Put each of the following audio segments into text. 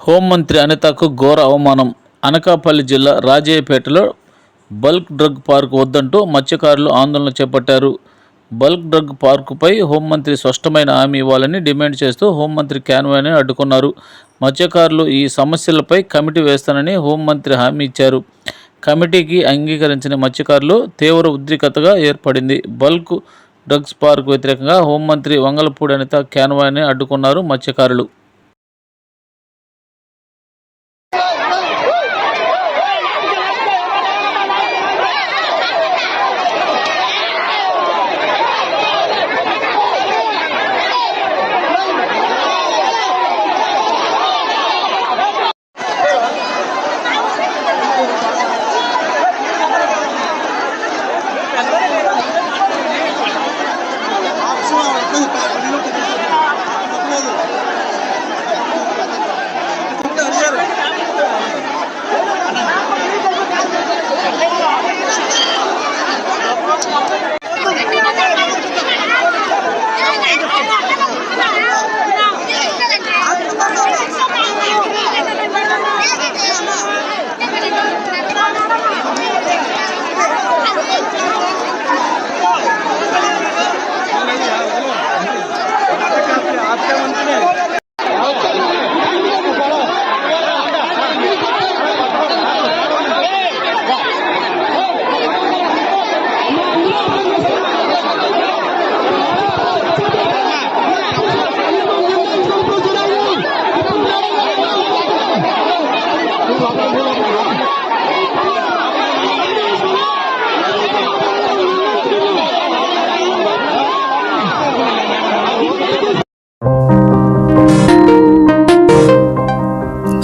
హోంమంత్రి అనితకు ఘోర అవమానం. అనకాపల్లి జిల్లా రాజయ్యపేటలో బల్క్ డ్రగ్ పార్క్ వద్దంటూ మత్స్యకారులు ఆందోళన చేపట్టారు. బల్క్ డ్రగ్ పార్కుపై హోంమంత్రి స్పష్టమైన హామీ ఇవ్వాలని డిమాండ్ చేస్తూ హోంమంత్రి కాన్వాయ్ని అడ్డుకున్నారు. మత్స్యకారులు ఈ సమస్యలపై కమిటీ వేస్తానని హోంమంత్రి హామీ ఇచ్చారు. కమిటీకి అంగీకరించిన మత్స్యకారులు తీవ్ర ఉద్రిక్తతగా ఏర్పడింది. బల్క్ డ్రగ్స్ పార్క్ వ్యతిరేకంగా హోంమంత్రి వంగలపూడి అనిత కాన్వాయ్ని అడ్డుకున్నారు మత్స్యకారులు.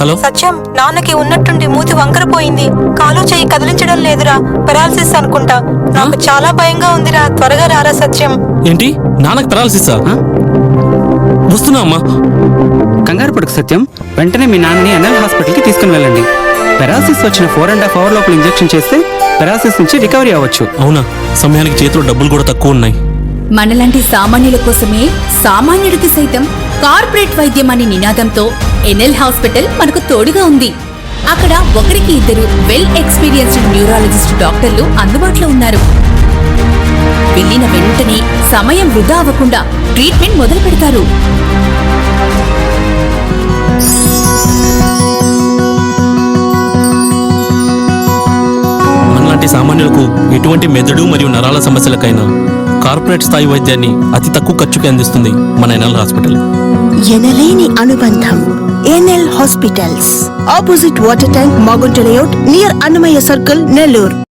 హలో సత్యం, నాన్నకి ఉన్నట్టుండి మూతి వంకరపోయింది. కాలు చెయ్యి కదిలించడం లేదురా. పెరాలసిస్ అనుకుంటా. నాకు చాలా భయంగా ఉందిరా. త్వరగా రారా సత్యం. ఏంటి, నాన్నకు పెరాలసిసా? వస్తున్నా అమ్మా. కంగారు పడుకు సత్యం. వెంటనే మీ నాన్నని ఎన్ఎల్ హాస్పిటల్కి తీసుకుని వెళ్ళండి. పెరాలసిస్ వచ్చిన 4.5 hours లోపల ఇంజెక్షన్ చేస్తే పెరాలసిస్ నుంచి రికవరీ అవ్వచ్చు. అవునా? సమయానికి చేతిలో డబ్బులు కూడా తక్కువ ఉన్నాయి. మనలాంటి సామాన్యుల కోసమే సామాన్యుడికి సైతం కార్పొరేట్ వైద్యం అనే నినాదంతో ఎన్ఎల్ హాస్పిటల్ మనకు తోడుగా ఉంది. అక్కడ ఒకరికి ఇద్దరు వెల్ ఎక్స్పీరియన్స్డ్ న్యూరాలజిస్ట్ డాక్టర్లు అందుబాటులో ఉన్నారు. వెళ్ళిన వెంటనే సమయం వృధా అవ్వకుండా ట్రీట్మెంట్ మొదలు పెడతారు. మనలాంటి సామాన్యులకు ఎటువంటి మెదడు మరియు నరాల సమస్యలకైనా కార్పొరేట్ స్థాయి వైద్యాన్ని అతి తక్కువ ఖర్చుకి అందిస్తుంది మన ఎన్ఎల్ హాస్పిటల్. ఎనలేని అనుబంధం. NL hospitals, opposite water tank, Magunta layout, near Annamayya circle, Nellore.